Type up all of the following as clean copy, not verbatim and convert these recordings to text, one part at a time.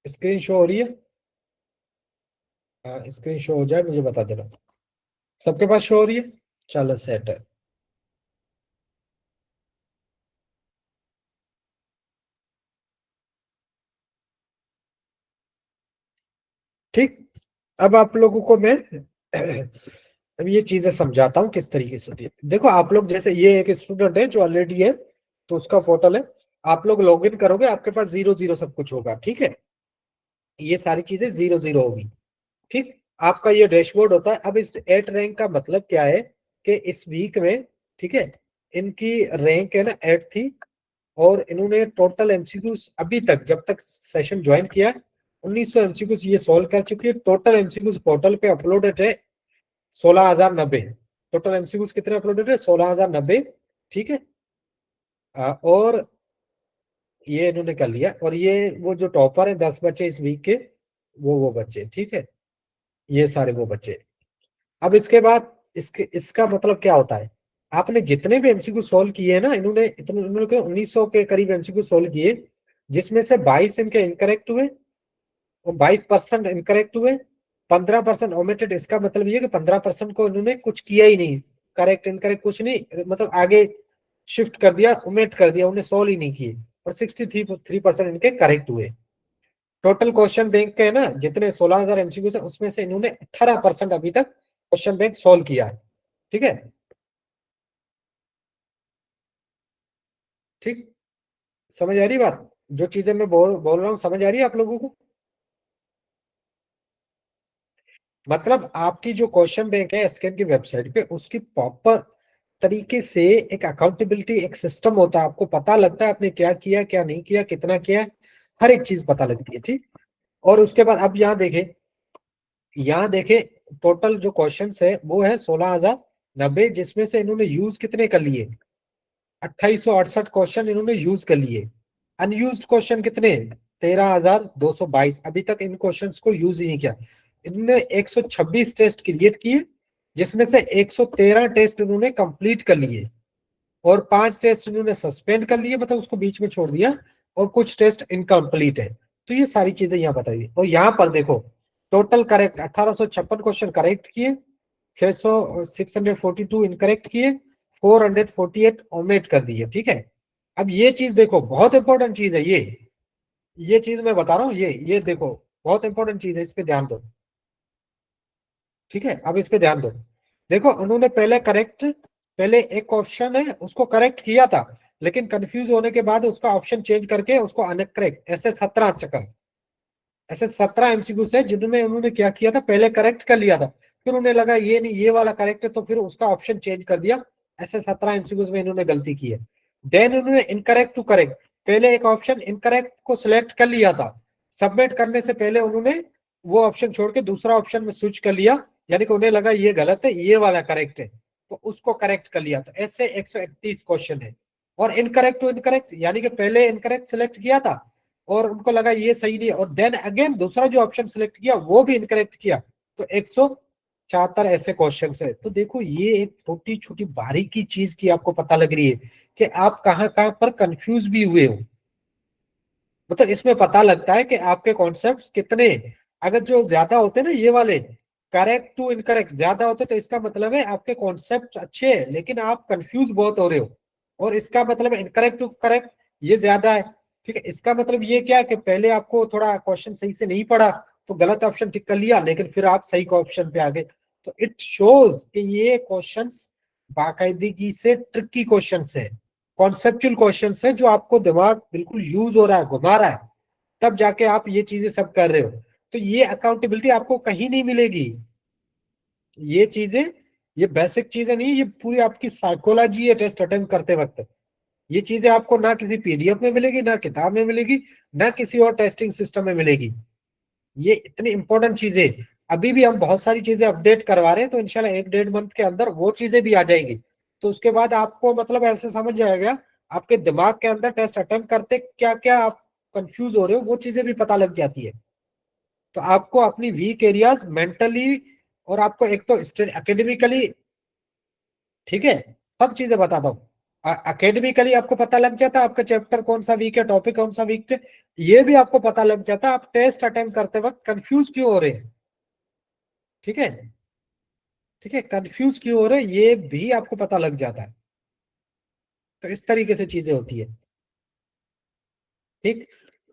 Screen show हो रही है? हाँ, स्क्रीन शो हो जाए मुझे बता देना। सबके पास शो हो रही है? चलो सेट है। ठीक। अब आप लोगों को मैं अब ये चीजें समझाता हूँ किस तरीके से होती है। देखो आप लोग, जैसे ये एक स्टूडेंट है जो ऑलरेडी है, तो उसका पोर्टल है। आप लोग लॉग इन करोगे, आपके पास 0 0 सब कुछ होगा, ठीक है। ये सारी चीजें 0 0 होगी। ठीक। आपका ये डैशबोर्ड होता है। अब इस एट रैंक का मतलब क्या है कि इस वीक में, ठीक है, इनकी रैंक है ना 8 थी। और इन्होंने टोटल एमसीक्यूज अभी तक, जब तक सेशन ज्वाइन किया, 1900 एमसीक्यूज ये सॉल्व कर चुकी है। टोटल एमसीक्यूज पोर्टल पे अपलोडेड है 16,090। टोटल एमसीक्यूज कितने अपलोडेड है? 16,090। ठीक है। और ये इन्होंने कर लिया। और ये वो जो टॉपर है 10 बच्चे इस वीक के, वो बच्चे, ठीक है, ये सारे वो बच्चे। अब इसके बाद इसके इसका मतलब क्या होता है? आपने जितने भी एमसीक्यू सोल्व किए हैं ना, इन्होंने 1900 के करीब एमसीक्यू सोल्व किए, जिसमें से 22 इनके इनकरेक्ट हुए और 22% इनकरेक्ट हुए, 15% ओमिटेड। इसका मतलब ये कि 15% को इन्होंने कुछ किया ही नहीं, करेक्ट इनकरेक्ट कुछ नहीं, मतलब आगे शिफ्ट कर दिया, ओमिट कर दिया, उन्हें सोल्व ही नहीं किए। और 63% इनके करेक्ट हुए। टोटल क्वेश्चन बैंक के है ना जितने 16,000 एमसीक्यू है, उसमें से इन्होंने 18% अभी तक क्वेश्चन बैंक सोल्व किया है। ठीक है। ठीक। समझ आ रही बात? जो चीजें मैं बोल रहा हूँ समझ आ रही है आप लोगों को? मतलब आपकी जो क्वेश्चन बैंक है एसकेएम की वेबसाइट पे, उसकी प्रॉपर तरीके से एक अकाउंटेबिलिटी, एक सिस्टम होता है। आपको पता लगता है आपने क्या किया, क्या नहीं किया, कितना किया, हर एक चीज पता लगती है। ठीक। और उसके बाद अब यहाँ देखे टोटल जो क्वेश्चन है वो है 16,090, जिसमें से इन्होंने यूज कितने कर लिए? 2868 क्वेश्चन इन्होंने यूज कर लिए। अनयूज क्वेश्चन कितने? 13,222। अभी तक इन क्वेश्चंस को यूज ही नहीं किया। इन्होंने 126 टेस्ट क्रिएट किए, जिसमें से 113 टेस्ट इन्होंने कंप्लीट कर लिए। और 5 टेस्ट इन्होंने सस्पेंड कर लिए, मतलब उसको बीच में छोड़ दिया। और कुछ टेस्ट इनकम्प्लीट है। तो ये सारी चीजें यहाँ बताइए। और यहाँ पर देखो, टोटल करेक्ट 1856 क्वेश्चन करेक्ट किए, 642 इनकरेक्ट किए, 448 ओमिट कर दिए। ठीक है। अब ये चीज देखो, बहुत इंपॉर्टेंट चीज है ये चीज मैं बता रहा हूँ, ये देखो, बहुत इंपॉर्टेंट चीज है, इस पे ध्यान दो। ठीक है। अब इस पे ध्यान दो। देखो उन्होंने पहले एक ऑप्शन है उसको करेक्ट किया था, लेकिन कंफ्यूज होने के बाद उसका ऑप्शन चेंज करके उसको अनकरेक्ट, ऐसे 17 एमसीक्यू है जिनमें उन्होंने क्या किया था, पहले करेक्ट कर लिया था, फिर उन्हें लगा ये नहीं ये वाला करेक्ट है, तो फिर उसका ऑप्शन चेंज कर दिया। ऐसे 17 एमसीक्यूज में इन्होंने गलती की है। देन उन्होंने इनकरेक्ट टू करेक्ट, पहले एक ऑप्शन इनकरेक्ट को सिलेक्ट कर लिया था, सबमिट करने से पहले उन्होंने वो ऑप्शन छोड़ के दूसरा ऑप्शन में स्विच कर लिया, यानी कि उन्हें लगा ये गलत है ये वाला करेक्ट है, तो उसको करेक्ट कर लिया। तो ऐसे 131 क्वेश्चन है। और इनकरेक्ट टू इनकरेक्ट, यानी कि पहले इनकरेक्ट सिलेक्ट किया था और उनको लगा ये सही नहीं है, और देन अगेन दूसरा जो ऑप्शन सिलेक्ट किया वो भी इनकरेक्ट किया, तो 174 ऐसे क्वेश्चन है। तो देखो ये एक छोटी छोटी बारीकी चीज की आपको पता लग रही है कि आप कहाँ कहाँ पर कंफ्यूज भी हुए हो। मतलब इसमें पता लगता है कि आपके कॉन्सेप्ट्स कितने, अगर जो ज्यादा होते हैं ना ये वाले, करेक्ट टू इनकरेक्ट ज्यादा होते, तो इसका मतलब है आपके कॉन्सेप्ट अच्छे हैं लेकिन आप कंफ्यूज बहुत हो रहे हो। और इसका मतलब इनकरेक्ट टू करेक्ट ये ज्यादा है। ठीक है। इसका मतलब ये क्या है कि पहले आपको थोड़ा क्वेश्चन सही से नहीं पढ़ा, तो गलत ऑप्शन टिक कर लिया, लेकिन फिर आप सही ऑप्शन पे आ गए। तो इट शोज कि ये क्वेश्चंस बाकायदगी से ट्रिकी क्वेश्चंस है, कॉन्सेप्चुअल क्वेश्चंस है, जो आपको दिमाग बिल्कुल यूज हो रहा है, घुमा रहा है, तब जाके आप ये चीजें सब कर रहे हो। तो ये अकाउंटेबिलिटी आपको कहीं नहीं मिलेगी। ये चीजें, ये बेसिक चीजें नहीं, ये पूरी आपकी साइकोलॉजी है टेस्ट अटेम्प्ट करते वक्त। ये चीजें आपको ना किसी पीडीएफ में मिलेगी, ना किताब में मिलेगी, ना किसी और टेस्टिंग सिस्टम में मिलेगी। ये इतनी इंपॉर्टेंट चीजें, अभी भी हम बहुत सारी चीजें अपडेट करवा रहे हैं, तो इंशाल्लाह 1 1.5 मंथ के अंदर वो चीजें भी आ जाएंगी। तो उसके बाद आपको मतलब ऐसे समझ जाएगा, आपके दिमाग के अंदर टेस्ट अटेम्प्ट करते क्या क्या आप कंफ्यूज हो रहे हो, वो चीजें भी पता लग जाती है। तो आपको अपनी वीक एरियाज मेंटली, और आपको एक तो एकेडमिकली, ठीक है, सब चीजें बताता हूँ। अकेडमिकली आपको पता लग जाता है आपका चैप्टर कौन सा वीक है, टॉपिक कौन सा वीक है, ये भी आपको पता लग जाता है। आप टेस्ट अटेम्प्ट करते वक्त कंफ्यूज क्यों हो रहे हैं, ठीक है, ठीक है, कंफ्यूज क्यों हो रहे हैं ये भी आपको पता लग जाता है। तो इस तरीके से चीजें होती है, ठीक।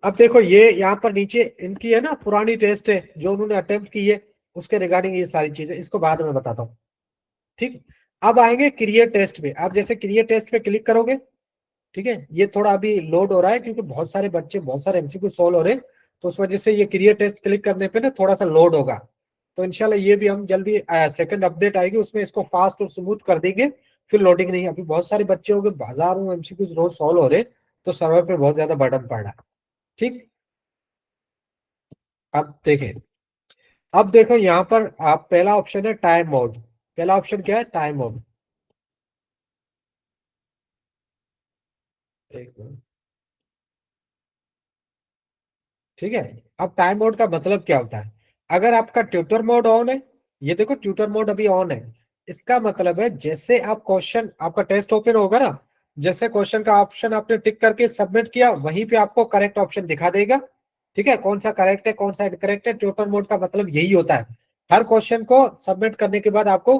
अब देखो ये यहाँ पर नीचे इनकी है ना पुरानी टेस्ट है जो उन्होंने अटेम्प्ट की है, उसके रिगार्डिंग ये सारी चीजें, इसको बाद में बताता हूँ, ठीक। अब आएंगे क्रिएट टेस्ट पे। आप जैसे क्रिएट टेस्ट पे क्लिक करोगे, ठीक है, ये थोड़ा अभी लोड हो रहा है क्योंकि बहुत सारे बच्चे बहुत सारे एमसीक्यू सोल्व हो रहे हैं, तो उस वजह से ये क्रिएट टेस्ट क्लिक करने पे ना थोड़ा सा लोड होगा। तो इंशाल्लाह ये भी हम जल्दी सेकंड अपडेट आएगी उसमें इसको फास्ट और स्मूथ कर देंगे, फिर लोडिंग नहीं। अभी बहुत सारे बच्चे हो गए, हजारों एमसीक्यू रोज सॉल्व हो रहे हैं, तो सर्वर पे बहुत ज्यादा बर्डन पड़ रहा है, ठीक। अब देखें, अब देखो यहाँ पर आप पहला ऑप्शन है टाइम मोड। पहला ऑप्शन क्या है, टाइम मोड। एक मिनट, ठीक है। अब टाइम मोड का मतलब क्या होता है, अगर आपका ट्यूटर मोड ऑन है, ये देखो ट्यूटर मोड अभी ऑन है, इसका मतलब है जैसे आप क्वेश्चन, आपका टेस्ट ओपन होगा ना, जैसे क्वेश्चन का ऑप्शन आपने टिक करके सबमिट किया वहीं पे आपको करेक्ट ऑप्शन दिखा देगा, ठीक है, कौन सा करेक्ट है कौन सा इनकरेक्ट है। ट्यूटर मोड का मतलब यही होता है, हर क्वेश्चन को सबमिट करने के बाद आपको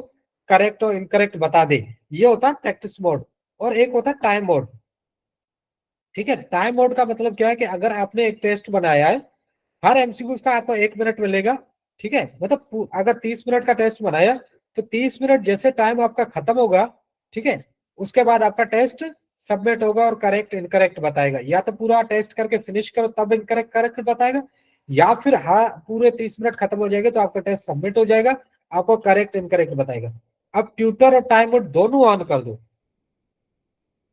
करेक्ट और इनकरेक्ट बता दे। ये होता है प्रैक्टिस मोड। और एक होता है टाइम मोड, ठीक है। टाइम मोड का मतलब क्या है कि अगर आपने एक टेस्ट बनाया है, हर एमसीक्यू का आपको 1 मिनट मिलेगा, ठीक है, मतलब अगर 30 मिनट का टेस्ट बनाया तो 30 मिनट जैसे टाइम आपका खत्म होगा, ठीक है, उसके बाद आपका टेस्ट सबमिट होगा और करेक्ट इनकरेक्ट बताएगा। या तो पूरा टेस्ट करके फिनिश करो तब इनकरेक्ट करेक्ट बताएगा, या फिर हाँ पूरे 30 मिनट खत्म हो जाएंगे तो आपका टेस्ट सबमिट हो जाएगा, आपको करेक्ट इनकरेक्ट बताएगा। अब ट्यूटर और टाइम मोड दोनों ऑन कर दो।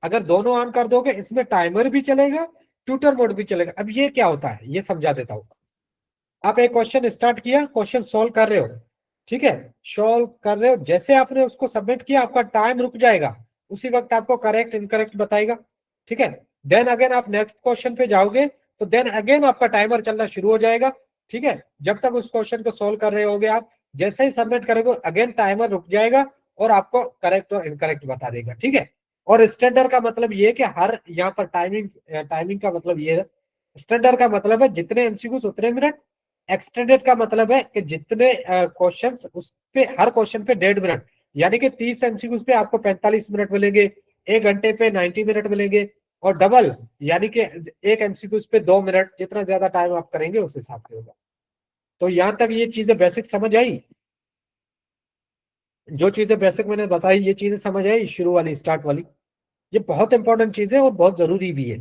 अगर दोनों ऑन कर दोगे इसमें टाइमर भी चलेगा, ट्यूटर मोड भी चलेगा। अब ये क्या होता है ये समझा देता हूं। आप एक क्वेश्चन स्टार्ट किया, क्वेश्चन सोल्व कर रहे हो, ठीक है, सोल्व कर रहे हो, जैसे आपने उसको सबमिट किया आपका टाइम रुक जाएगा, उसी वक्त आपको करेक्ट इनकरेक्ट बताएगा, ठीक है। देन अगेन आप नेक्स्ट क्वेश्चन पे जाओगे तो देन अगेन आपका टाइमर चलना शुरू हो जाएगा, ठीक है, जब तक उस क्वेश्चन को सोल्व कर रहे होगे आप। जैसे ही सबमिट करोगे अगेन टाइमर रुक जाएगा और आपको करेक्ट और इनकरेक्ट बता देगा, ठीक है। और स्टैंडर्ड का मतलब ये है कि हर यहाँ पर टाइमिंग, टाइमिंग का मतलब ये है, स्टैंडर्ड का मतलब है जितने एमसीक्यूज उतने मिनट, एक्सटेंडेड का मतलब है कि जितने क्वेश्चंस उस पे, हर क्वेश्चन पे 1.5 मिनट, यानी कि 30 एमसीक्यूज पे आपको 45 मिनट मिलेंगे, 1 घंटे पे 90 मिनट मिलेंगे। और डबल यानी कि एक एमसीक्यूज पे 2 मिनट, जितना ज्यादा टाइम आप करेंगे उस हिसाब से होगा। तो यहाँ तक ये चीजें बेसिक समझ आई, जो चीजें बेसिक मैंने बताई ये चीजें समझ आई, शुरू वाली स्टार्ट वाली, ये बहुत इंपॉर्टेंट चीज है और बहुत जरूरी भी है,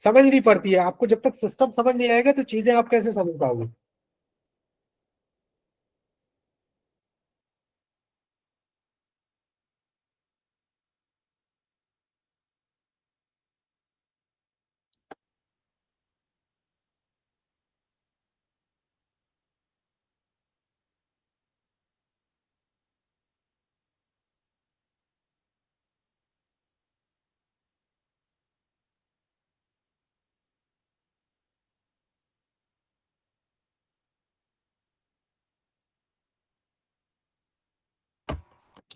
समझनी पड़ती है आपको। जब तक सिस्टम समझ नहीं आएगा तो चीजें आप कैसे समझ पाओगे।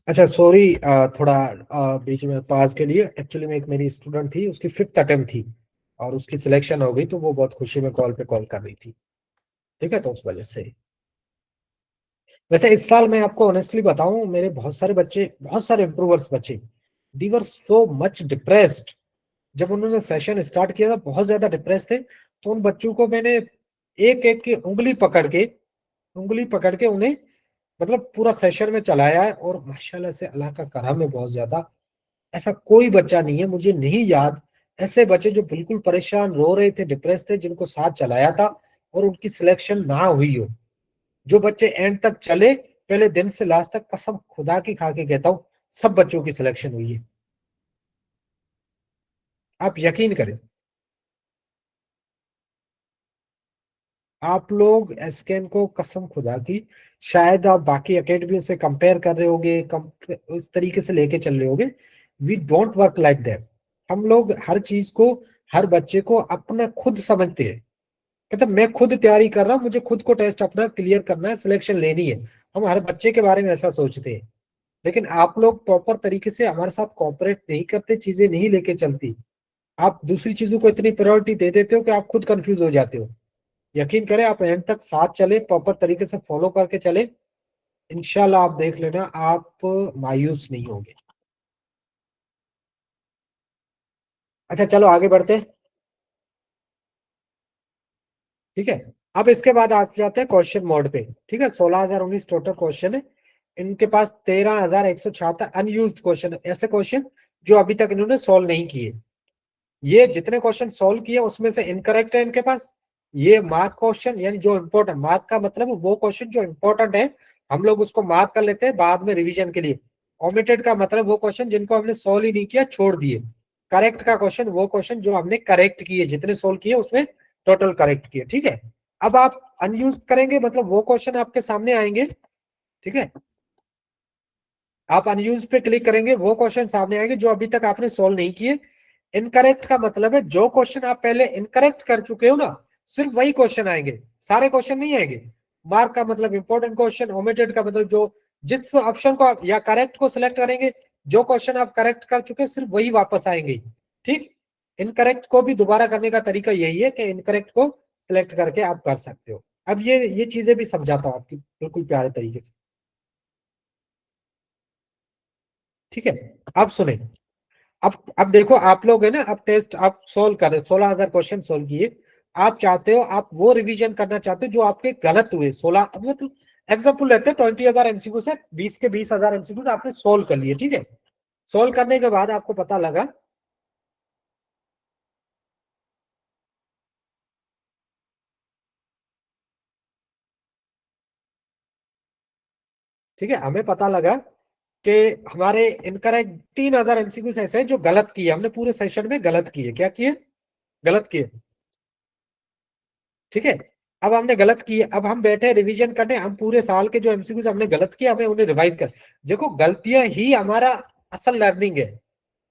अच्छा सॉरी, थोड़ा बीच में पास के लिए, एक्चुअली में एक मेरी स्टूडेंट थी, उसकी 5th अटेम्प्ट थी और उसकी सिलेक्शन हो गई, तो वो बहुत खुशी में कॉल पे कॉल कर रही थी, ठीक है, तो उस वजह से। वैसे इस साल मैं आपको ऑनेस्टली बताऊं, मेरे बहुत सारे बच्चे, बहुत सारे इम्प्रूवर्स बच्चे, दे वर सो मच डिप्रेस्ड। जब उन्होंने सेशन स्टार्ट किया था बहुत ज्यादा डिप्रेस थे, तो उन बच्चों को मैंने एक एक की उंगली पकड़ के उन्हें मतलब पूरा सेशन में चलाया है। और माशाल्लाह से अल्लाह का करम है बहुत ज्यादा, ऐसा कोई बच्चा नहीं है मुझे नहीं याद, ऐसे बच्चे जो बिल्कुल परेशान रो रहे थे डिप्रेस थे जिनको साथ चलाया था और उनकी सिलेक्शन ना हुई हो। जो बच्चे एंड तक चले, पहले दिन से लास्ट तक, कसम खुदा की खा के कहता हूँ सब बच्चों की सिलेक्शन हुई है, आप यकीन करें। आप लोग एसकेन को कसम खुदा की, शायद आप बाकी एकेडमी से कंपेयर कर रहे होगे, उस तरीके से लेके चल रहे होगे। We don't work like that. हम लोग हर चीज को, हर बच्चे को अपना खुद समझते हैं। मतलब मैं खुद तैयारी कर रहा हूँ, मुझे खुद को टेस्ट अपना क्लियर करना है, सिलेक्शन लेनी है, हम हर बच्चे के बारे में ऐसा सोचते हैं। लेकिन आप लोग प्रॉपर तरीके से हमारे साथ कोऑपरेट नहीं करते, चीजें नहीं लेके चलती, आप दूसरी चीजों को इतनी प्रायोरिटी दे देते हो कि आप खुद कंफ्यूज हो जाते हो। यकीन करें, आप एंड तक साथ चले, प्रॉपर तरीके से फॉलो करके चले, इंशाल्लाह आप देख लेना, आप मायूस नहीं होंगे। अच्छा चलो आगे बढ़ते हैं। ठीक है, अब इसके बाद आ जाते हैं क्वेश्चन मोड पे। ठीक है, 16,019 टोटल क्वेश्चन है, इनके पास 13,176 अनयूज्ड क्वेश्चन है, ऐसे क्वेश्चन जो अभी तक इन्होंने सॉल्व नहीं किए। ये जितने क्वेश्चन सॉल्व किए उसमें से इनकरेक्ट है इनके पास। ये मार्क क्वेश्चन, यानी जो इंपॉर्टेंट, मार्क का मतलब वो क्वेश्चन जो इंपॉर्टेंट है, हम लोग उसको मार्क कर लेते हैं बाद में रिवीजन के लिए। ओमिटेड का मतलब वो क्वेश्चन जिनको हमने सॉल्व ही नहीं किया, छोड़ दिए। करेक्ट का क्वेश्चन वो क्वेश्चन जो हमने करेक्ट किए, जितने सोल्व किए उसमें टोटल करेक्ट किए। ठीक है, अब आप अनयूज करेंगे मतलब वो क्वेश्चन आपके सामने आएंगे। ठीक है, आप अनयूज पे क्लिक करेंगे, वो क्वेश्चन सामने आएंगे जो अभी तक आपने सोल्व नहीं किए। इनकरेक्ट का मतलब है जो क्वेश्चन आप पहले इनकरेक्ट कर चुके हो ना, सिर्फ वही क्वेश्चन आएंगे, सारे क्वेश्चन नहीं आएंगे। मार्क का मतलब इंपॉर्टेंट क्वेश्चन, ओमिटेड का मतलब जो जिस ऑप्शन को आप या करेक्ट को सिलेक्ट करेंगे, जो क्वेश्चन आप करेक्ट कर चुके सिर्फ वही वापस आएंगे। ठीक, इनकरेक्ट को भी दोबारा करने का तरीका यही है कि इनकरेक्ट को सिलेक्ट करके आप कर सकते हो। अब ये चीजें भी समझाता हूँ आपकी बिल्कुल प्यारे तरीके से। ठीक है, अब सुने। अब देखो, आप लोग है ना, अब टेस्ट आप सोल्व कर रहे, 16,000 क्वेश्चन सोल्व किए। आप चाहते हो, आप वो रिवीजन करना चाहते हो जो आपके गलत हुए 16, मतलब एग्जाम्पल लेते हैं 20,000 एमसीक्यू से 20,000 एमसीक्यू आपने सोल्व कर लिए। ठीक है, सोल्व करने के बाद आपको पता लगा, ठीक है, हमें पता लगा कि हमारे इनकरेक्ट 3,000 एमसीक्यू ऐसे हैं जो गलत किए, हमने पूरे सेशन में गलत किए। क्या किए? गलत किए। ठीक है, अब हमने गलत किए, अब हम बैठे रिवीजन करने, हम पूरे साल के जो एमसीक्यूज हमने गलत किए हमें उन्हें रिवाइज कर। देखो, गलतियां ही हमारा असल लर्निंग है।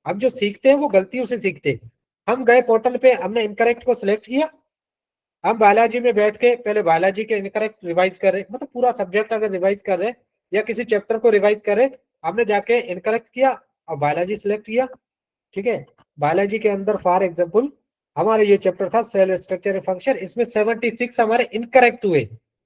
हम जो सीखते हैं वो गलतियों से सीखते हैं। हम गए पोर्टल पे, हमने इनकरेक्ट को सिलेक्ट किया, हम बायोलॉजी में बैठ के पहले बायोलॉजी के इनकरेक्ट रिवाइज कर रहे, मतलब पूरा सब्जेक्ट अगर रिवाइज कर रहे या किसी चैप्टर को रिवाइज कर रहे, हमने जाके इनकरेक्ट किया और बायोलॉजी सिलेक्ट किया। ठीक है, बायोलॉजी के अंदर फॉर एग्जाम्पल हमारे ये चैप्टर था सेल स्ट्रक्चर फंक्शन, इसमें 76 हमारे इनकरेक्ट हुए।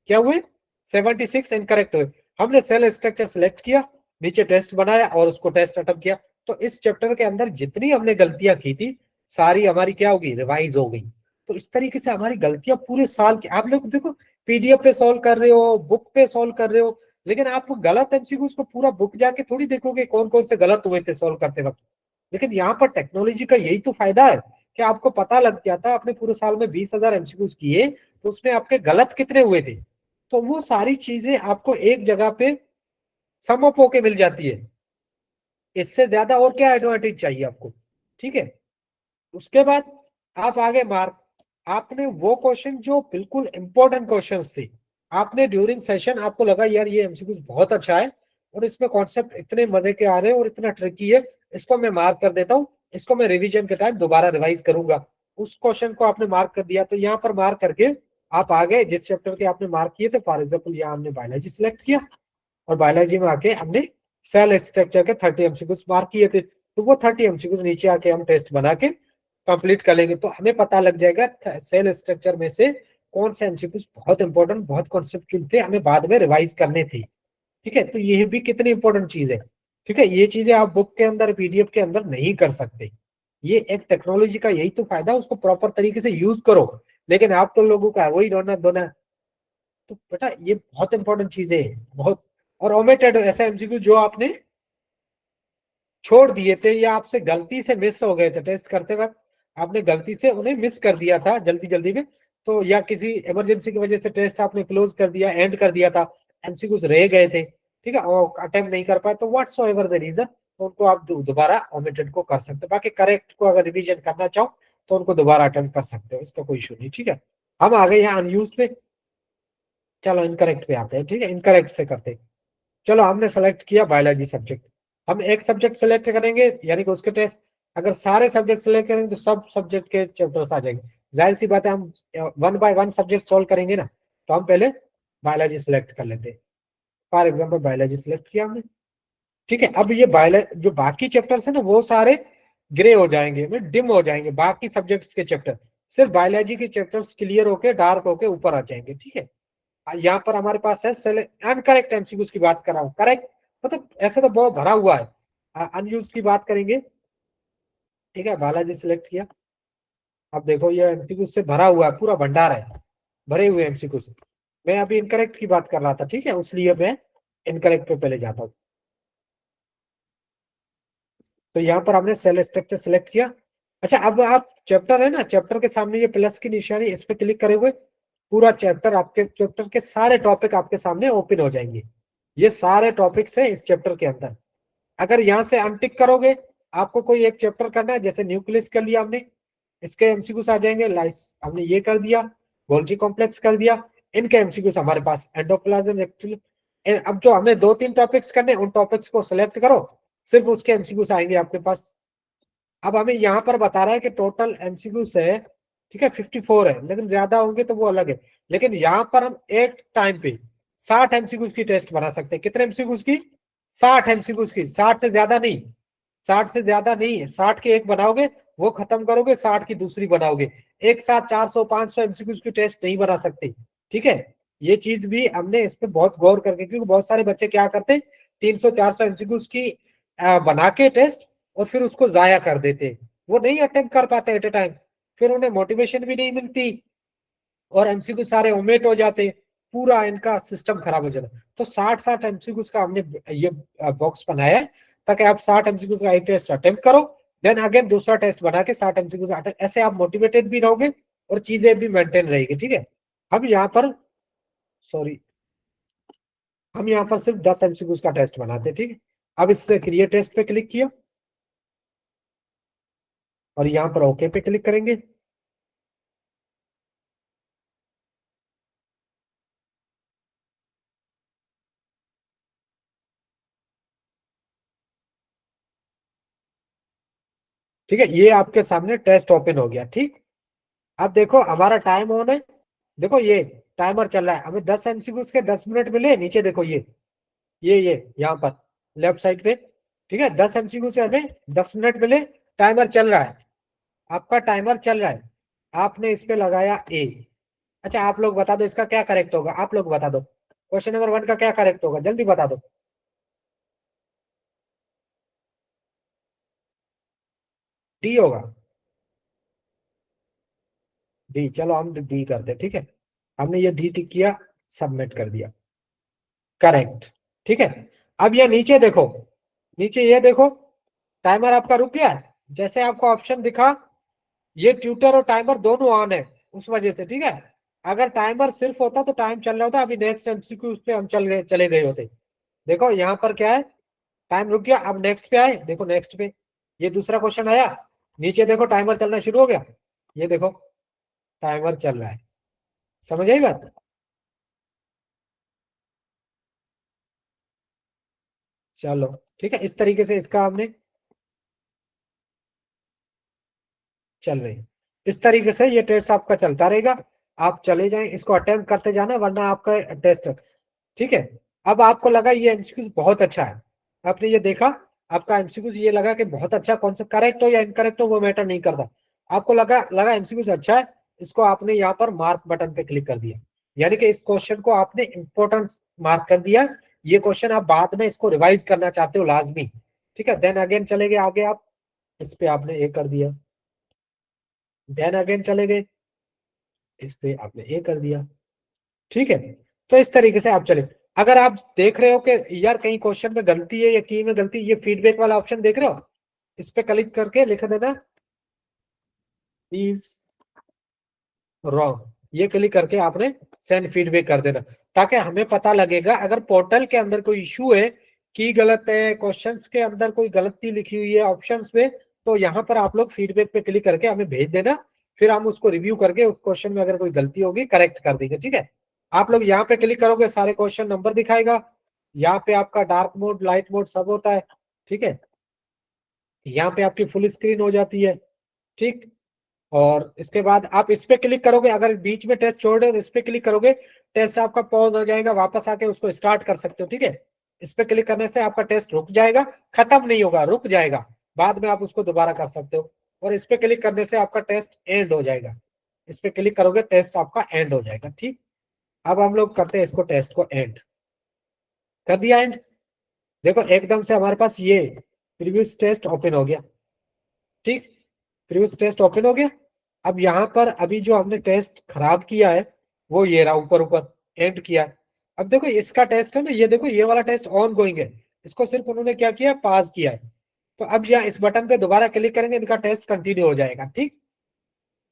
क्या हुए? 76 इनकरेक्ट हुए। हमने सेल स्ट्रक्चर सिलेक्ट किया, नीचे टेस्ट बनाया और उसको टेस्ट अटेम्प्ट किया। तो इस चैप्टर के अंदर जितनी हमने गलतियां की थी सारी हमारी क्या होगी? रिवाइज हो गई। तो इस तरीके से हमारी गलतियां पूरे साल की, आप लोग देखो पीडीएफ पे सॉल्व कर रहे हो, बुक पे सॉल्व कर रहे हो, लेकिन आप गलत एमसीक्यूज को पूरा बुक जाके थोड़ी देखोगे कौन कौन से गलत हुए थे सॉल्व करते वक्त। लेकिन यहाँ पर टेक्नोलॉजी का यही तो फायदा है कि आपको पता लग जाता है, आपने पूरे साल में 20,000 एमसीक्यूज किए तो उसमें आपके गलत कितने हुए थे। तो वो सारी चीजें आपको एक जगह पे सम अप होके मिल जाती है। इससे ज्यादा और क्या एडवांटेज चाहिए आपको? ठीक है, उसके बाद आप आगे मार्क, आपने वो क्वेश्चन जो बिल्कुल इंपॉर्टेंट क्वेश्चंस थे, आपने ड्यूरिंग सेशन आपको लगा यार ये एमसीक्यू बहुत अच्छा है और इसमें कॉन्सेप्ट इतने मजे के आ रहे हैं और इतना ट्रिकी है, इसको मैं मार्क कर देता हूँ, इसको मैं रिवीजन के टाइम दोबारा रिवाइज करूंगा। उस क्वेश्चन को आपने मार्क कर दिया, तो यहाँ पर मार्क करके आप आगे जिस चैप्टर के आपने मार्क किए थे, फॉर एग्जाम्पल यहाँ हमने बायोलॉजी सिलेक्ट किया और बायोलॉजी में आके हमने सेल स्ट्रक्चर के 30 एमसीक्यूज मार्क किए थे, तो वो 30 एमसीक्यूज नीचे आके हम टेस्ट बना के कंप्लीट कर लेंगे। तो हमें पता लग जाएगा सेल स्ट्रक्चर में से कौन से एमसीक्यूज बहुत इंपॉर्टेंट, बहुत कॉन्सेप्चुअल थे, हमें बाद में रिवाइज करने थे। ठीक है, तो ये भी कितनी इंपॉर्टेंट चीज है। ठीक है, ये चीजें आप बुक के अंदर पीडीएफ के अंदर नहीं कर सकते। ये एक टेक्नोलॉजी का यही तो फायदा, उसको प्रॉपर तरीके से यूज करो। लेकिन आप तो लोगों का वही रोना धोना। तो बेटा ये बहुत इंपॉर्टेंट चीजें है, बहुत। और ओमिटेड ऐसा एमसीक्यू जो आपने छोड़ दिए थे या आपसे गलती से मिस हो गए थे टेस्ट करते वक्त, आपने गलती से उन्हें मिस कर दिया था जल्दी जल्दी में, तो या किसी इमरजेंसी की वजह से टेस्ट आपने क्लोज कर दिया, एंड कर दिया था, एमसीक्यूज रह गए थे, ठीक है, और अटेम्प्ट नहीं कर पाए, तो व्हाट्स एवर द रीजन, तो उनको आप दोबारा ओमिटेड को कर सकते हो। बाकी करेक्ट को अगर रिवीजन करना चाहो तो उनको दोबारा अटेम्प्ट कर सकते हो, इसका कोई इशू नहीं। ठीक है, हम आ गए यहाँ अनयूज पे। चलो इनकरेक्ट पे आते हैं। ठीक है, इनकरेक्ट से करते हैं। चलो हमने सेलेक्ट किया बायोलॉजी सब्जेक्ट, हम एक सब्जेक्ट सेलेक्ट करेंगे यानी कि उसके टेस्ट, अगर सारे सब्जेक्ट सेलेक्ट करेंगे तो सब सब्जेक्ट के चैप्टर्स आ जाएंगे। जाहिर सी बात है, हम one by one subject solve करेंगे ना, तो हम पहले बायोलॉजी सेलेक्ट कर लेते हैं। फॉर एग्जाम्पल बायोलॉजी सेलेक्ट किया हमने। ठीक है। अब ये जो बाकी चैप्टर्स है ना वो सारे ग्रे हो जाएंगे, डिम हो जाएंगे, बाकी सब्जेक्ट्स के चैप्टर, सिर्फ बायोलॉजी के चैप्टर्स क्लियर होके डार्क होके ऊपर आ जाएंगे। ठीक है। यहाँ पर हमारे पास है अनकरेक्ट एमसीक्यूज की बात कर रहा हूँ, करेक्ट मतलब ऐसे तो बहुत भरा हुआ है। अनयूज की बात करेंगे। ठीक है, बालाजी सिलेक्ट किया। अब देखो ये एमसीक्यू से भरा हुआ है, पूरा भंडार है भरे हुए एमसीक्यू से। मैं अभी इनकरेक्ट की बात कर रहा था, ठीक है, इसलिए मैं इनकरेक्ट पे पहले जाता हूँ। तो यहाँ पर हमने सेल स्ट्रक्चर सेलेक्ट किया। अच्छा, अब आप चैप्टर है ना, चैप्टर के सामने ये प्लस की निशानी, इस पे क्लिक करे हुए पूरा चैप्टर, आपके चैप्टर के सारे टॉपिक आपके सामने ओपन हो जाएंगे। ये सारे टॉपिक्स है इस चैप्टर के अंदर। अगर यहाँ से अनटिक करोगे, आपको कोई एक चैप्टर करना है, जैसे न्यूक्लियस कर लिया हमने, इसके एमसीक्यूज आ जाएंगे। लाइस हमने ये कर दिया, गोल्जी कॉम्प्लेक्स कर दिया, इनके एमसीक्यूज हमारे पास एंडोप्लाज्म रेक्टिल। अब जो हमें 2-3 टॉपिक्स करने, उन टॉपिक्स को सिलेक्ट करो, सिर्फ उसके एमसीक्यूज आएंगे आपके पास। अब हमें यहाँ पर बता रहा है कि टोटल एमसीक्यूज है, ठीक है, 54 है, लेकिन ज्यादा होंगे तो वो अलग है। लेकिन यहाँ पर हम एक टाइम पे 60 एमसीक्यूज की टेस्ट बना सकते हैं। कितने एमसीक्यूज की? 60 एमसीक्यूज की, 60 से ज्यादा नहीं, 60 से ज्यादा नहीं है। 60 की एक बनाओगे, वो खत्म करोगे, 60 की दूसरी बनाओगे। एक साथ 400-500 एमसीक्यूज की टेस्ट नहीं बना सकते। ठीक है, ये चीज भी हमने इस पे बहुत गौर करके, क्योंकि बहुत सारे बच्चे क्या करते हैं, 300-400 एमसीक्यूज की बना के टेस्ट और फिर उसको जाया कर देते, वो नहीं अटेम्प्ट कर पाते एट ए टाइम, फिर उन्हें मोटिवेशन भी नहीं मिलती और एमसीक्यू सारे ओमेट हो जाते, पूरा इनका सिस्टम खराब हो जाता। तो 60-60 एमसीक्यू का हमने ये बॉक्स बनाया है, ताकि आप 60 एमसीक्यू का एक टेस्ट अटेम्प्ट करो, देन अगेन दूसरा टेस्ट बना के 60 एमसीक्यू अटेम्प्ट, ऐसे आप मोटिवेटेड भी रहोगे और चीजें भी मेंटेन रहेगी। ठीक है। हम यहाँ पर, सॉरी, हम यहाँ पर सिर्फ 10 एमसीक्यू का टेस्ट बनाते हैं। ठीक है। अब इससे क्रिएट टेस्ट पे क्लिक किया और यहाँ पर ओके पे क्लिक करेंगे। ठीक है, ये आपके सामने टेस्ट ओपन हो गया। ठीक, अब देखो हमारा टाइम ऑन है, देखो ये टाइमर चल रहा है, हमें 10 एमसीक्यू के 10 मिनट मिले। नीचे देखो ये यहाँ पर लेफ्ट साइड पे, ठीक है, 10 एमसीक्यू से हमें 10 मिनट मिले, टाइमर चल रहा है, आपका टाइमर चल रहा है, आपने इस पे लगाया ए। अच्छा, आप लोग बता दो इसका क्या करेक्ट होगा, आप लोग बता दो, क्वेश्चन नंबर 1 का क्या करेक्ट होगा, जल्दी बता दो। डी होगा, डी, चलो हम डी करते, ठीक है। हमने ये डी टिक किया, सबमिट कर दिया, करेक्ट। ठीक है। अब ये नीचे देखो, नीचे ये देखो, टाइमर आपका रुक गया है, जैसे आपको ऑप्शन दिखा, ये ट्यूटर और टाइमर दोनों ऑन है उस वजह से। ठीक है, अगर टाइमर सिर्फ होता तो टाइम चल रहा होता, अभी नेक्स्ट एमसीक्यू उस पे हम चले गए होते। देखो यहाँ पर क्या है, टाइम रुक गया, अब नेक्स्ट पे आए, देखो नेक्स्ट पे ये दूसरा क्वेश्चन आया, नीचे देखो टाइमर चलना शुरू हो गया, ये देखो टाइमर चल रहा है। समझ आई बात? चलो ठीक है, इस तरीके से इसका हमने चल रही, इस तरीके से ये टेस्ट आपका चलता रहेगा। आप चले जाएं, इसको अटेम्प्ट करते जाना, वरना आपका टेस्ट, ठीक है। अब आपको लगा ये एमसीक्यू बहुत अच्छा है, आपने ये देखा, आपका एमसीक्यू ये लगा कि बहुत अच्छा, कौन सा करेक्ट हो या इनकरेक्ट हो वो मैटर नहीं करता, आपको लगा एमसीक्यू अच्छा है, इसको आपने यहाँ पर मार्क बटन पे क्लिक कर दिया, यानी कि इस क्वेश्चन को आपने इंपॉर्टेंट मार्क कर दिया। ये क्वेश्चन आप बाद में इसको रिवाइज करना चाहते हो लाजमी, ठीक है, देन अगेन चले गए आगे, आप इस पे आपने ए कर दिया, देन अगेन चले गए, इस पे आपने ए कर दिया। ठीक है, तो इस तरीके से आप चले। अगर आप देख रहे हो कि यार कहीं क्वेश्चन में गलती है या की में गलती, ये फीडबैक वाला ऑप्शन देख रहे हो, इस पे क्लिक करके लिख देना इज रॉन्ग, ये क्लिक करके आपने सेंड फीडबैक कर देना, ताकि हमें पता लगेगा अगर पोर्टल के अंदर कोई इशू है, की गलत है, क्वेश्चंस के अंदर कोई गलती लिखी हुई है ऑप्शंस में, तो यहाँ पर आप लोग फीडबैक पे क्लिक करके हमें भेज देना, फिर हम उसको रिव्यू करके उस क्वेश्चन में अगर कोई गलती होगी करेक्ट कर देंगे। ठीक है, आप लोग यहाँ पे क्लिक करोगे, सारे क्वेश्चन नंबर दिखाएगा, यहाँ पे आपका डार्क मोड लाइट मोड सब होता है। ठीक है, यहाँ पे आपकी फुल स्क्रीन हो जाती है। ठीक, और इसके बाद आप इस पे क्लिक करोगे, अगर बीच में टेस्ट छोड़ रहे हो इस पे क्लिक करोगे, टेस्ट आपका पॉज हो जाएगा, वापस आके उसको स्टार्ट कर सकते हो। ठीक है, इस पे क्लिक करने से आपका टेस्ट रुक जाएगा, खत्म नहीं होगा, रुक जाएगा, बाद में आप उसको दोबारा कर सकते हो। और इस पे क्लिक करने से आपका टेस्ट एंड हो जाएगा, इस पे क्लिक करोगे टेस्ट आपका एंड हो जाएगा। ठीक, अब हम लोग करते हैं इसको, टेस्ट को एंड कर दिया एंड। देखो एकदम से हमारे पास ये प्रीवियस टेस्ट ओपन हो गया। ठीक, प्रीवियस टेस्ट ओपन हो गया। अब यहाँ पर अभी जो हमने टेस्ट खराब किया है वो ये रहा, ऊपर ऊपर एंड किया है। अब देखो इसका टेस्ट है ना, ये देखो ये वाला टेस्ट ऑन गोइंग है, इसको सिर्फ उन्होंने क्या किया, पास किया है। तो अब यहाँ इस बटन पे दोबारा क्लिक करेंगे, इनका टेस्ट कंटिन्यू हो जाएगा। ठीक,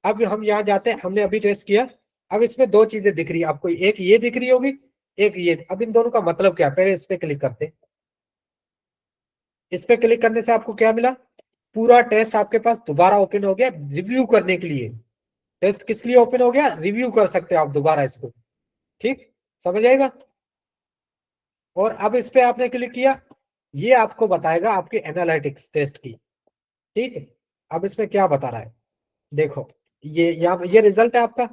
अब हम यहाँ जाते हैं, हमने अभी टेस्ट किया। अब इसमें दो चीजें दिख रही है आपको, एक ये दिख रही होगी, एक ये। अब इन दोनों का मतलब क्या, पहले इस पे क्लिक करते हैं। इस पे क्लिक करने से आपको क्या मिला, पूरा टेस्ट आपके पास दोबारा ओपन हो गया रिव्यू करने के लिए। टेस्ट किस लिए ओपन हो गया, रिव्यू कर सकते हो आप दोबारा इसको। ठीक, समझ आएगा। और अब इस पे आपने क्लिक किया, ये आपको बताएगा आपकी एनालिटिक्स टेस्ट की। ठीक है, अब इसमें क्या बता रहा है, देखो ये यहाँ ये रिजल्ट है आपका।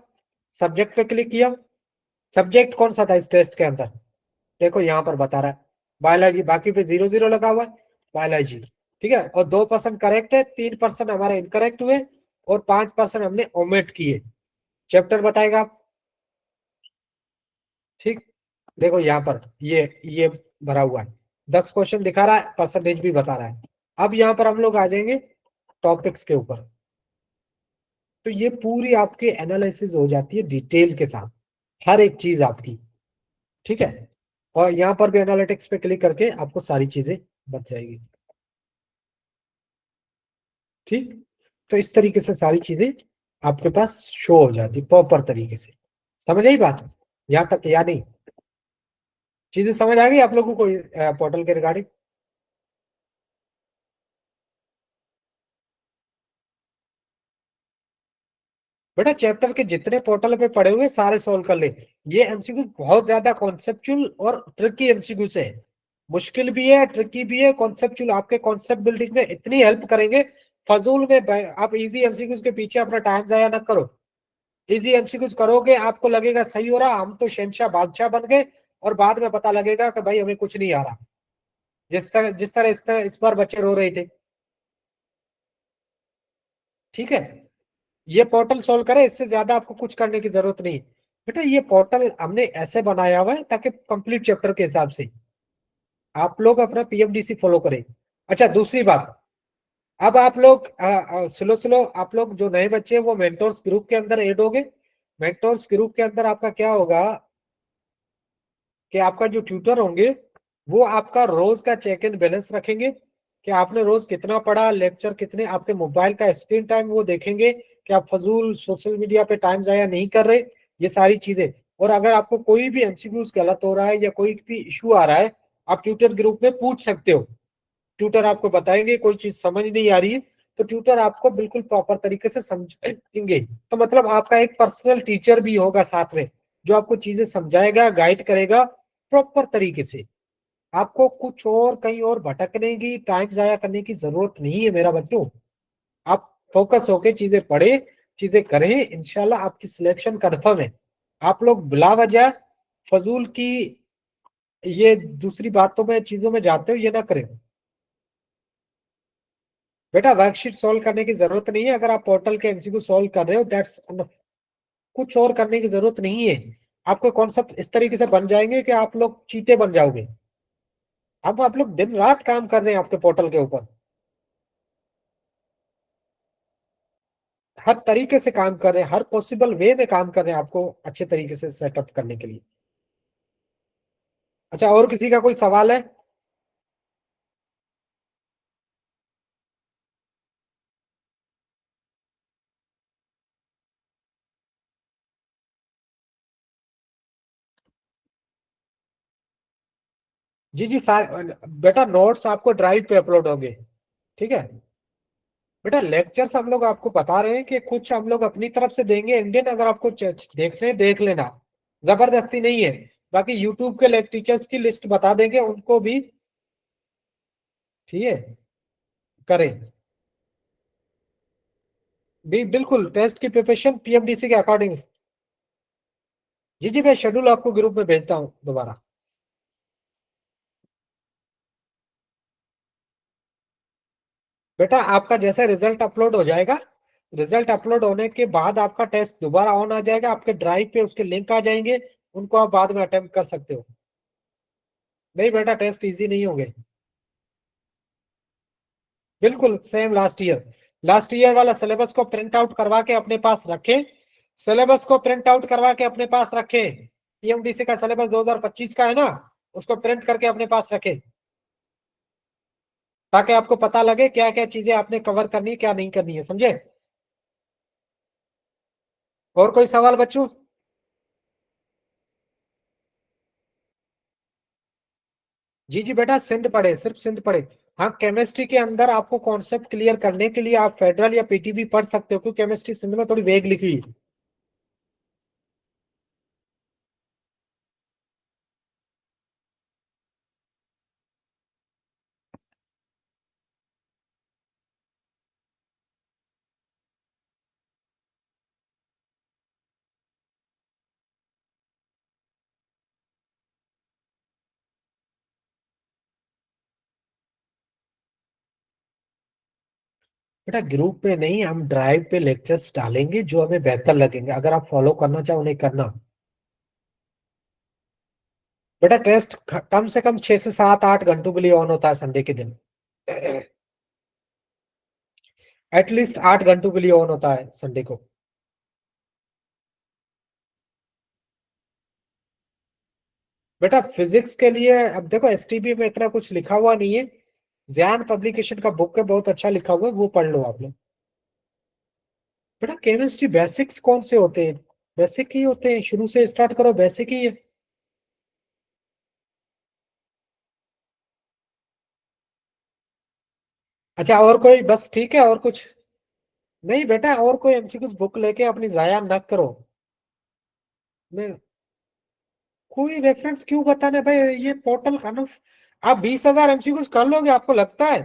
सब्जेक्ट पे क्लिक किया, सब्जेक्ट कौन सा था इस टेस्ट के अंदर, देखो यहाँ पर बता रहा है बायोलॉजी, बाकी पे 0 0 लगा हुआ है बायोलॉजी। ठीक है, और 2% करेक्ट है, 3% हमारे इनकरेक्ट हुए, और 5% हमने ओमिट किए। चैप्टर बताएगा आप। ठीक, देखो यहाँ पर ये भरा हुआ है, 10 क्वेश्चन दिखा रहा है, परसेंटेज भी बता रहा है। अब यहाँ पर हम लोग आ जाएंगे टॉपिक्स के ऊपर, तो ये पूरी आपकी एनालिसिस हो जाती है डिटेल के साथ, हर एक चीज आपकी। ठीक है, और यहाँ पर भी एनालिटिक्स पे क्लिक करके आपको सारी चीजें बच जाएगी। ठीक, तो इस तरीके से सारी चीजें आपके पास शो हो जाती प्रॉपर तरीके से। समझ आई बात यहाँ तक या नहीं, चीजें समझ आ गई आप लोगों को पोर्टल के रिगार्डिंग। बेटा चैप्टर के जितने पोर्टल पे पड़े हुए सारे सॉल्व कर ले। ये एमसीक्यू बहुत ज्यादा कॉन्सेप्चुअल और ट्रिकी एमसीक्यू है, मुश्किल भी है, ट्रिकी भी है, कॉन्सेप्चुअल आपके कॉन्सेप्ट बिल्डिंग में इतनी हेल्प करेंगे। फजूल में आप इजी एमसीक्यूज के पीछे अपना टाइम जाया ना करो। इजी एमसीक्यूज करोगे आपको लगेगा सही हो रहा, हम तो शहनशाह बादशाह बन गए, और बाद में पता लगेगा कि भाई हमें कुछ नहीं आ रहा, जिस तरह इस बार बच्चे रो रहे थे। ठीक है, ये पोर्टल सोल्व करे, इससे ज्यादा आपको कुछ करने की जरूरत नहीं। बेटा ये पोर्टल हमने ऐसे बनाया हुआ है ताकि कंप्लीट चैप्टर के हिसाब से आप लोग अपना पीएमडीसी फॉलो करें। अच्छा दूसरी बात, अब आप लोग स्लो स्लो आप लोग जो नए बच्चे हैं वो मेंटोर्स ग्रुप के अंदर ऐड होंगे। मेंटोर्स ग्रुप के अंदर आपका क्या होगा कि आपका जो ट्यूटर होंगे वो आपका रोज का चेक इन बैलेंस रखेंगे कि आपने रोज कितना पढ़ा, लेक्चर कितने, आपके मोबाइल का स्क्रीन टाइम वो देखेंगे कि आप फजूल सोशल मीडिया पे टाइम जाया नहीं कर रहे, ये सारी चीजें। और अगर आपको कोई भी एमसीक्यूज गलत हो रहा है या कोई भी इशू आ रहा है, आप ट्यूटर ग्रुप में पूछ सकते हो, ट्यूटर आपको बताएंगे। कोई चीज समझ नहीं आ रही है तो ट्यूटर आपको बिल्कुल प्रॉपर तरीके से समझाएंगे। तो मतलब आपका एक पर्सनल टीचर भी होगा साथ में, जो आपको चीजें समझाएगा, गाइड करेगा प्रॉपर तरीके से। आपको कुछ और कहीं और भटकने की, टाइम जाया करने की जरूरत नहीं है मेरा बच्चों। आप फोकस होके चीजें पढ़े, चीजें करें, इंशाल्लाह आपकी सिलेक्शन कंफर्म है। आप लोग बिला वजह फजूल की ये दूसरी बातों में चीजों में जाते हो, ये ना करें। बेटा वर्कशीट सॉल्व करने की जरूरत नहीं है, अगर आप पोर्टल के एमसीक्यू सॉल्व कर रहे हो दैट्स एनफ। कुछ और करने की जरूरत नहीं है। आपके कॉन्सेप्ट इस तरीके से बन जाएंगे कि आप लोग चीते बन जाओगे। अब आप लोग दिन रात काम कर रहे हैं आपके पोर्टल के ऊपर, हर तरीके से काम कर रहे हैं, हर पॉसिबल वे में काम कर रहे हैं आपको अच्छे तरीके से सेटअप करने के लिए। अच्छा और किसी का कोई सवाल है। जी जी बेटा नोट्स आपको ड्राइव पे अपलोड होंगे। ठीक है बेटा, लेक्चर्स हम लोग आपको बता रहे हैं कि कुछ हम लोग अपनी तरफ से देंगे इंडियन, अगर आपको देखने देख लेना, जबरदस्ती नहीं है। बाकी यूट्यूब के टीचर्स की लिस्ट बता देंगे, उनको भी ठीक है करें। भी बिल्कुल टेस्ट की प्रिपरेशन पीएमडीसी के अकॉर्डिंग। जी जी मैं शेड्यूल आपको ग्रुप में भेजता हूँ दोबारा। बेटा आपका जैसे रिजल्ट अपलोड हो जाएगा, रिजल्ट अपलोड होने के बाद आपका टेस्ट दोबारा ऑन आ जाएगा, आपके ड्राइव पे उसके लिंक आ जाएंगे, उनको आप बाद में अटेम्प्ट कर सकते हो। नहीं बेटा टेस्ट इजी नहीं होंगे। बिल्कुल same last year, last year वाला सिलेबस को प्रिंट आउट करवा के अपने पास रखें, सिलेबस को प्रिंट आउट करवा के अपने पास रखें। पीएमडीसी का सिलेबस 2025 का है ना, उसको प्रिंट करके अपने पास रखें, ताकि आपको पता लगे क्या क्या चीजें आपने कवर करनी है क्या नहीं करनी है, समझे। और कोई सवाल बच्चों। जी जी बेटा सिंध पढ़े, सिर्फ सिंध पढ़े। हाँ केमिस्ट्री के अंदर आपको कॉन्सेप्ट क्लियर करने के लिए आप फेडरल या पीटीबी पढ़ सकते हो, क्योंकि केमिस्ट्री सिंध में थोड़ी वेग लिखी है। बेटा ग्रुप पे नहीं, हम ड्राइव पे लेक्चर्स डालेंगे जो हमें बेहतर लगेंगे, अगर आप फॉलो करना चाहो उन्हें करना। बेटा टेस्ट कम से कम 6 से 7 8 घंटों के लिए ऑन होता है संडे के दिन। एटलीस्ट 8 घंटों के लिए ऑन होता है संडे को। बेटा फिजिक्स के लिए अब देखो एसटीबी में इतना कुछ लिखा हुआ नहीं है, ज्ञान पब्लिकेशन का बुक है बहुत अच्छा लिखा हुआ है, वो पढ़ लो आप लोग। बेटा केमिस्ट्री बेसिक्स कौन से होते हैं, बेसिक ही होते हैं, शुरू से स्टार्ट करो बेसिक ही है। अच्छा और कोई, बस ठीक है और कुछ। नहीं बेटा और कोई एमसीक्यू बुक लेके अपनी जाया न करो। मैं कोई रेफरेंस क्यों बताने भाई, ये पोर्टल का ना। आप 20,000 एमसीक्यू कर लोगे आपको लगता है।